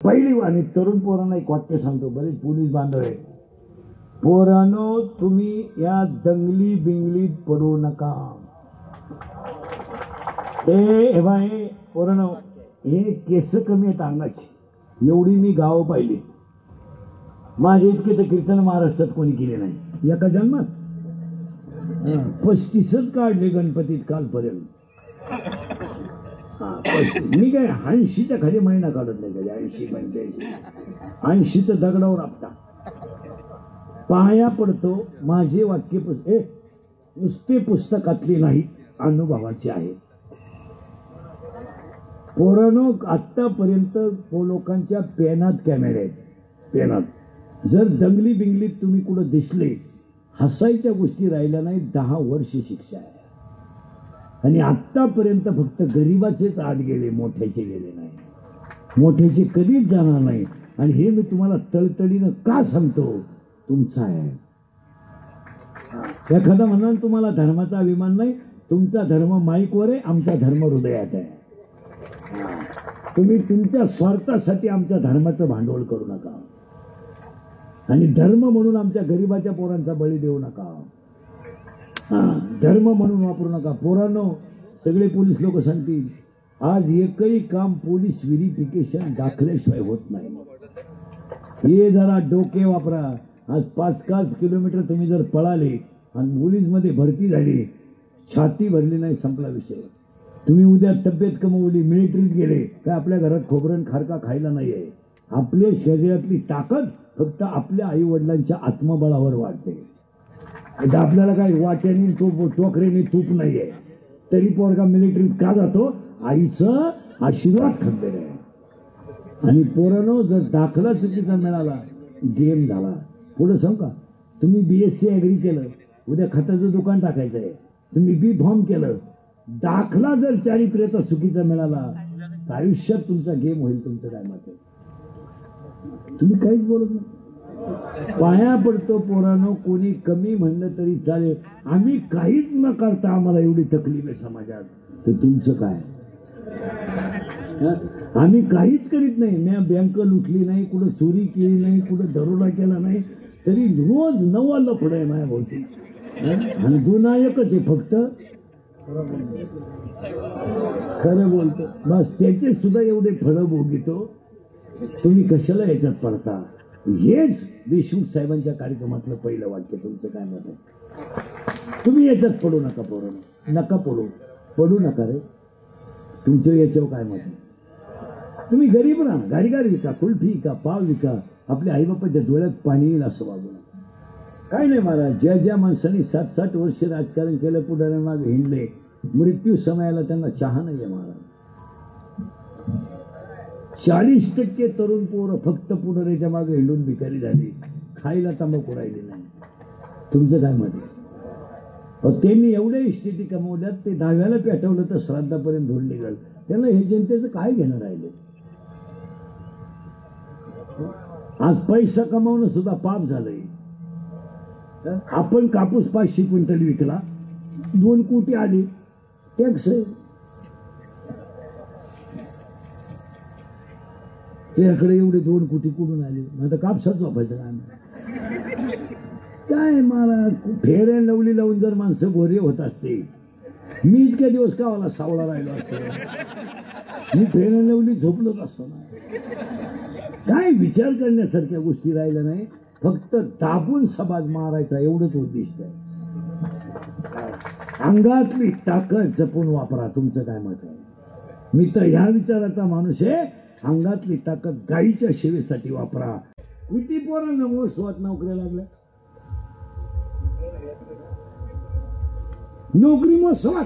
पहिली आणि तरुण पोरांना एक वाक्य सांगतो, बरेच पोलीस बांधव आहे. पोरांनो, तुम्ही या दंगली बिंगलीत पडू नका. हे भाई पोरांनो, हे केस कमी आहेत अंगाची, एवढी मी गावं पाहिली. माझे इतके तर कीर्तन महाराष्ट्रात कोणी केले नाही. एका जन्मात 35च काढले गणपतीत कालपर्यंत. मी काय 80च्या खाली महिना काढत नाही कधी. 80 85 80 तर दगडावर आपटा. पाया पडतो. माझे वाक्य नुसते पुस्तकातली नाहीत, अनुभवाचे आहेत. पोरांनो, आतापर्यंत लोकांच्या पेनात कॅमेरे आहेत. पेनात जर दंगली बिंगलीत तुम्ही कुठं दिसले, हसायच्या गोष्टी राहिल्या नाही, 10 वर्ष शिक्षा आहे. आणि आतापर्यंत फक्त गरीबाचेच आत गेले, मोठ्याचे गेले नाही. मोठ्याचे कधीच जाणार नाही. आणि हे मी तुम्हाला तळतळीनं का सांगतो, तुमचा आहे. एखादा म्हणाल तुम्हाला धर्माचा अभिमान नाही, तुमचा धर्म माईकवर आहे, आमचा धर्म हृदयात आहे. तुम्ही तुमच्या स्वार्थासाठी आमच्या धर्माचं भांडवल करू नका. आणि धर्म म्हणून आमच्या गरीबाच्या पोरांचा बळी देऊ नका. धर्म म्हणून वापरू नका. पोरांनो, सगळे पोलीस लोक सांगतील, आज एकही काम पोलीस व्हेरिफिकेशन दाखल्याशिवाय होत नाही. हे जरा डोके वापरा. आज 5 किलोमीटर तुम्ही जर पळाले आणि पोलीसमध्ये भरती झाली, छाती भरली नाही, संपला विषय. तुम्ही उद्या तब्येत कमवली, मिलिटरीत गेले, काय आपल्या घरात खोबरं खारका खायला नाही आहे. आपल्या शरीरातली ताकद फक्त आपल्या आई वडिलांच्या आत्मबळावर वाढते. आपल्याला काही वाट्याने टोकरीने तूप नाहीये, तरी पोरगा मिलिटरीत का जातो? आईचं आशीर्वाद खंबीर आहे. आणि पोरांनो, जर दाखला चुकीचा मिळाला, गेम झाला. पुढे सांगू का, तुम्ही BSc ॲग्री केलं, उद्या खताचं दुकान टाकायचं आहे, तुम्ही B.Pharm केलं, दाखला जर चारित्र्याचा चुकीचा मिळाला, तर आयुष्यात तुमचा गेम होईल. तुमचं काय मत आहे? तुम्ही काहीच बोलत नाही. पाया पडतो पोरांनो, कोणी कमी म्हणलं तरी चालेल, आम्ही काहीच न करता आम्हाला एवढी तकलीफ आहे समाजात, तर तुमचं काय? आम्ही काहीच करीत नाही. मी बँक लुटली नाही, कुठं चोरी केली नाही, कुठं दरोडा केला नाही, तरी रोज 9 लफडं आहे माझ्या भोवती. आणि गुन्हा एकच आहे, फक्त खरं बोलतो. बस त्याचे सुद्धा एवढे फळं भोगितो. तुम्ही कशाला याच्यात पडता? हेच देशमुख साहेबांच्या कार्यक्रमातलं पहिलं वाक्य. तुमचं काय मत आहे? तुम्ही याच्यात पडू नका पोरांनो, नका पडू नका रे. तुमचं याच्यावर काय मत आहे? तुम्ही गरीब राहा, गाडी विका, कुल्फी विका, पाव विका, आपल्या आईबापाच्या डोळ्यात पाणी येईल असं वागू नका. काय नाही महाराज, ज्या माणसाने 60 वर्ष राजकारण केलं, पुढाऱ्यांमागे हिंडले, मृत्यू समयाला त्यांना चहा नाहीये महाराज. 40% तरुण पोरं फक्त पुढाऱ्याच्या मागे हिंडून भिकारी झाली, खायला तंबाखू राहिली नाही. तुमचं काय मत आहे? त्यांनी एवढ्या इस्टेटी कमवल्यात, ते 10व्याला पेटवलं तर श्राद्धापर्यंत धुर निघाल. त्यांना हे जनतेचं काय घेणं राहिले? आज पैसा कमावणं सुद्धा पाप झालंय. आपण कापूस 500 क्विंटल विकला, 2 कोटी आले, टॅक्स आहे. त्याकडे एवढे 2 कोटी कुठून आले? आता कापसाच वापरायचं काय? मला फेअर अँड लवली लावून जर माणसं गोरे होत असते, मी इतक्या दिवस का मला सावळा राहिलो असतो? मी फेअर अँड लवली झोपलोच असतो ना. काय विचार करण्यासारख्या गोष्टी राहिल्या नाही, फक्त दाबून समाज मारायचा एवढंच उद्दिष्ट आहे. अंगातली ताकद जपून वापरा. तुमचं काय मत आहे? मी तर ह्या विचाराचा माणूस आहे. अंगातली ताकद गाईच्या सेवेसाठी वापरा. किती पोरांना मोसवात नोकऱ्या लागल्या? नोकरी मोसवात.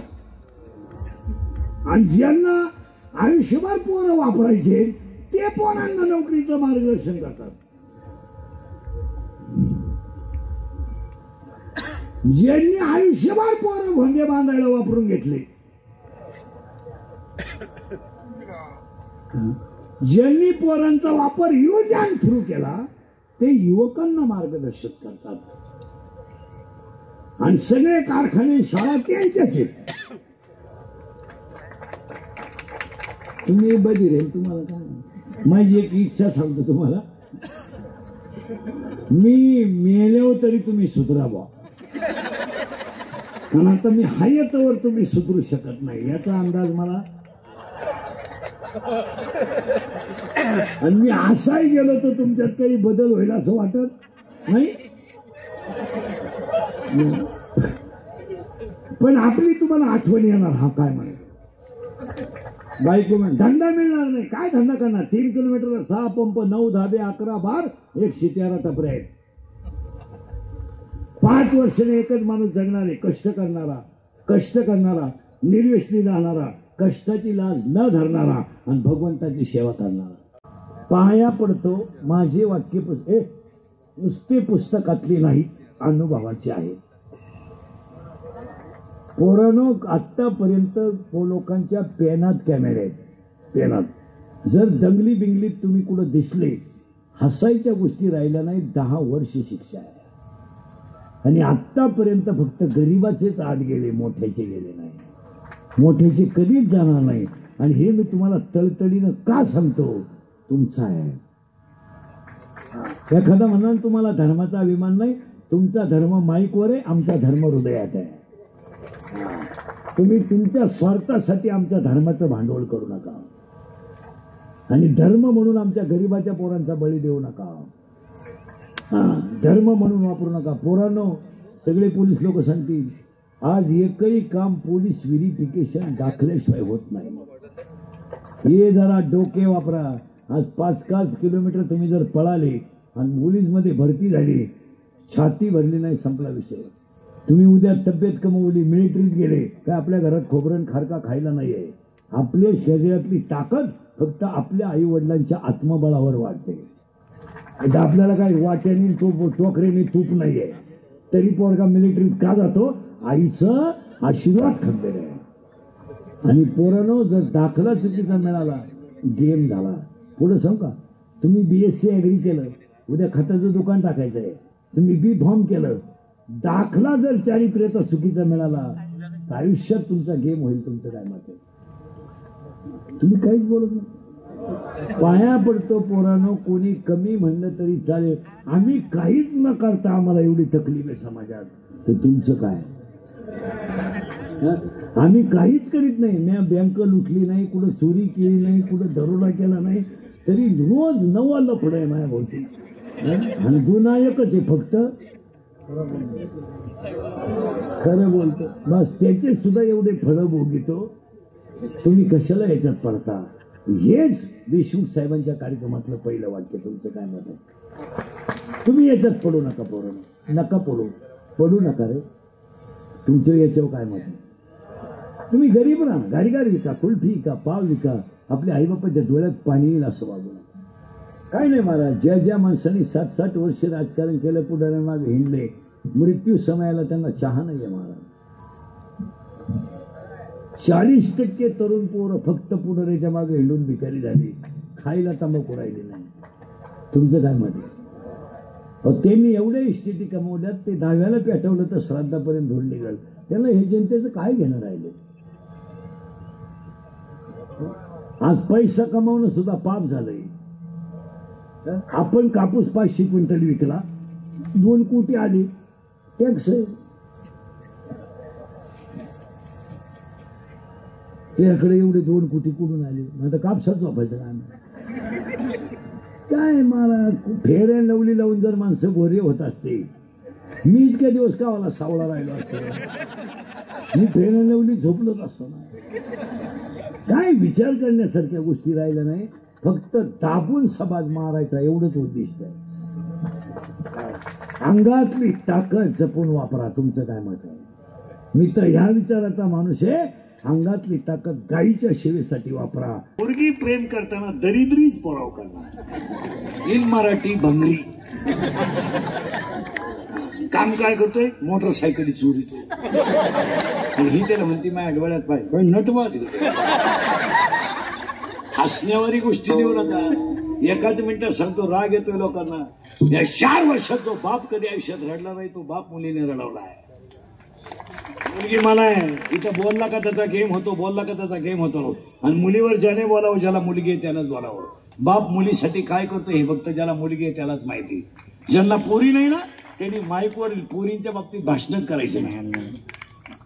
आणि ज्यांना आयुष्यभर पोरं वापरायचे, ते पोरांना नोकरीचं मार्गदर्शन करतात. ज्यांनी आयुष्यभर पोरं भोंगे बांधायला वापरून घेतले, ज्यांनी पोरांचा वापर यूज अँड थ्रू केला, ते युवकांना मार्गदर्शक करतात. आणि सगळे कारखाने, शाळा त्यांच्याच आहेत. तुम्ही बधीर आहे, तुम्हाला काय माझी एक इच्छा सांगतो तुम्हाला, मी मेल्यावर तरी तुम्ही सुधरावा, कारण आता मी हायतवर तुम्ही सुधरू शकत नाही याचा अंदाज मला. आणि मी असाही गेलो तर तुमच्यात काही बदल होईल असं वाटत नाही. पण आपली तुम्हाला आठवण येणार. हा काय म्हणे बायको म्हणे धंदा मिळणार नाही. काय धंदा करणार? 3 किलोमीटरला 6 पंप, 9 धाबे, 11 बार, 1 शित्यारा टपरे आहेत. 5 वर्षाने एकच माणूस जगणार आहे, कष्ट करणारा, निर्व्यसनी राहणारा, कष्टाची लाज न धरणारा आणि भगवंताची सेवा करणारा. पाया पडतो माझे वाक्य नुसते पुस्तकातली नाही, अनुभवाची आहे. पोरांनो, आतापर्यंत लोकांच्या पेनात कॅमेरे आहेत. पेनात जर दंगली बिंगलीत तुम्ही कुठं दिसले, हसायच्या गोष्टी राहिल्या नाही, 10 वर्ष शिक्षा आहे. आणि आतापर्यंत फक्त गरीबाचेच आत गेले, मोठ्याचे गेले नाही. मोठ्याचे कधीच जाणार नाही. आणि हे मी तुम्हाला तळतळीनं का सांगतो? तुमचा आहे. एखादा म्हणाल तुम्हाला धर्माचा अभिमान नाही, तुमचा धर्म माईकवर आहे, आमचा धर्म हृदयात आहे. तुम्ही तुमच्या स्वार्थासाठी आमच्या धर्माचं भांडवल करू नका आणि धर्म म्हणून आमच्या गरीबाच्या पोरांचा बळी देऊ नका. धर्म म्हणून वापरू नका. पोरांनो, सगळे पोलीस लोक सांगतील आज एकही काम पोलीस व्हेरिफिकेशन दाखल्याशिवाय होत नाही. हे जरा डोके वापरा. आज 5 किलोमीटर तुम्ही जर पळाले आणि पोलीसमध्ये भरती झाली, छाती भरली नाही, संपला विषय. तुम्ही उद्या तब्येत कमवली, मिलिटरीत गेले, काय आपल्या घरात खोबरं खारका खायला नाहीये. आपल्या शरीरातली ताकद फक्त आपल्या आई वडिलांच्या आत्मबळावर वाढते. आता आपल्याला काय वाट्याने टोकरीने तूप नाहीये, तरी पोरगा मिलिटरीत का जातो? आईचं आशीर्वाद खंबेर आहे. आणि पोरांनो, जर दाखला चुकीचा मिळाला, गेम झाला. पुढे सांग का, तुम्ही BSc ॲग्री केलं, उद्या खताचं दुकान टाकायचं आहे, तुम्ही B.Pharm केलं, दाखला जर चारित्र्याचा चुकीचा मिळाला, तर आयुष्यात तुमचा गेम होईल. तुमचं काय मत आहे? तुम्ही काहीच बोलत नाही. पाया पडतो पोरांनो, कोणी कमी म्हणलं तरी चालेल, आम्ही काहीच न करता आम्हाला एवढी तकलीफ आहे समाजात, तर तुमचं काय? आम्ही काहीच करीत नाही. मी बँक लुटली नाही, कुठं चोरी केली नाही, कुठं दरोडा केला नाही, तरी रोज 9 लफडं आहे माझ्या भोवती. आणि गुन्हायकच आहे फक्त. खरं बोलतो बस, त्याचे सुद्धा एवढे फळं भोगितो. तुम्ही कशाला याच्यात पडता? हेच देशमुख साहेबांच्या कार्यक्रमातलं पहिलं वाक्य. तुमचं काय मत आहे? तुम्ही याच्यात पडू नका पोरांनो, नका पडू नका रे. तुमचं याच्यावर काय मत आहे? तुम्ही गरीब राहा, गाडीगार विका, कुल्फी विका, पाव विका, आपल्या आईबापाच्या डोळ्यात पाणी येईल असं वागू नका. काय नाही महाराज, ज्या माणसांनी 7-7 वर्ष राजकारण केलं, पुढाऱ्यांमागे हिंडले, मृत्यू समयाला त्यांना चहा नाहीये महाराज. 40% तरुण पोरं फक्त पुढाऱ्याच्या मागे हिंडून भिकारी झाली, खायला तंबाखू राहिली नाही. तुमचं काय मत आहे? त्यांनी एवढ्या इस्टेटी कमवल्यात, ते 10व्याला पेटवलं तर श्राद्धापर्यंत धुळ निघाल. त्यांना हे जनतेचं काय घेणं राहिले? आज पैसा कमावणं सुद्धा पाप झालंय. आपण कापूस 500 क्विंटल विकला, 2 कोटी आले, टॅक्स आहे. त्याकडे एवढे 2 कोटी कुठून आले? आता कापसाच वापरायचं काय? मला फेर अँड लवली लावून जर माणसं गोरे होत असते, मी इतक्या दिवस का मला सावळा राहिलो असतो? मी फेर अँड लवली झोपलोच असतो ना. काय विचार करण्यासारख्या गोष्टी राहिल्या नाही, फक्त दाबून समाज मारायचा एवढंच उद्दिष्ट आहे. अंगातली ताकद जपून वापरा. तुमचं काय मत आहे? मी तर ह्या विचाराचा माणूस आहे. अंगातली ताकद गाईच्या सेवेसाठी वापरा. मुलगी प्रेम करताना दरिद्रीच पराव करणार. इन मराठी भंगरी. काम काय करतोय? मोटरसायकली चोरी. आणि ही त्याला म्हणती माझ्या डोळ्यात पाहिजे नटवा. हसण्यावारी गोष्टी देऊ नका. एकाच मिनिटात सांगतो, राग येतोय लोकांना. या 4 वर्षात जो बाप कधी आयुष्यात रडला नाही, तो बाप मुलीने रडवला आहे. मुलगी मला आहे, इथं बोलला का त्याचा गेम होतो, बोलला का त्याचा गेम होतो. आणि मुलीवर ज्याने बोलावं, ज्याला मुलगी आहे त्यानंच बोलावं. बाप मुलीसाठी काय करतो हे फक्त ज्याला मुलगी आहे त्यालाच माहिती. ज्यांना पोरी नाही ना त्यांनी माईकवर पोरींच्या बाबतीत भाषणच करायचे नाही.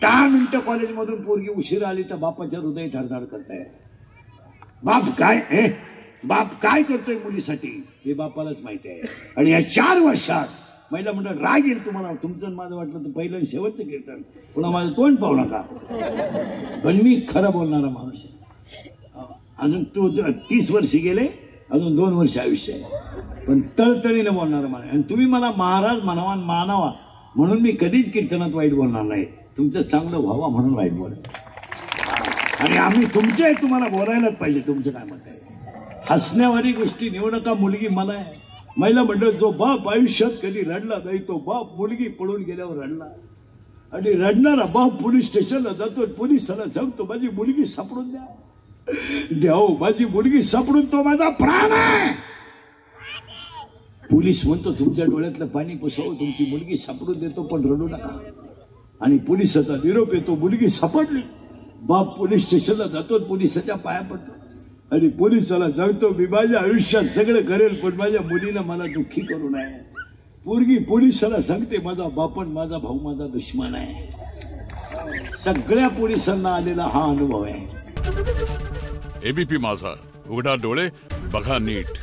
10 मिनिटं कॉलेजमधून पोरगी उशीर आली तर बापाच्या हृदय धडधड करताय. बाप काय करतोय मुलीसाठी हे बापालाच माहिती आहे. आणि या 4 वर्षात महिला मंडळ राग येईल तुम्हाला. तुमचं माझं वाटलं तर पहिलं आणि शेवटचं कीर्तन पुन्हा माझं तोंड पाहू नका. पण मी खरं बोलणारा माणूस आहे. अजून 30 वर्ष गेले, अजून 2 वर्ष आयुष्य आहे, पण तळतळीनं बोलणारा माणूस. आणि तुम्ही मला महाराज म्हणावा मानावा म्हणून मी कधीच कीर्तनात वाईट बोलणार नाही. तुमचं चांगलं व्हावा म्हणून वाईट बोल. आणि आम्ही तुमचे तुम्हाला बोलायलाच पाहिजे. तुमचं काय मत आहे? हसण्यावारी गोष्टी नेऊ नका. मुलगी मला आहे. महिला मंडळ जो बाप आयुष्यात कधी रडला नाही तो बाप मुलगी पळून गेल्यावर रडला. आणि रडणारा बाप पोलीस स्टेशनला जातो, पोलिसाला सांगतो माझी मुलगी सापडून द्या, माझी मुलगी सापडून, तो माझा प्राण आहे. पोलीस म्हणतो तुमच्या डोळ्यातलं पाणी पुसावं, तुमची मुलगी सापडून देतो पण रडू नका. आणि पोलिसाचा निरोप येतो मुलगी सापडली. बाप पोलीस स्टेशनला जातो, पोलिसाच्या पाया पडतो आणि पोलिसाला सांगतो मी माझ्या आयुष्यात सगळं करेल पण माझ्या मुलीनं मला दुःखी करू नये. पोरगी पोलिसाला सांगते माझा बापन माझा भाऊ माझा दुश्मन आहे. सगळ्या पोलिसांना आलेला हा अनुभव आहे. एबीपी माझा, उघडा डोळे बघा नीट.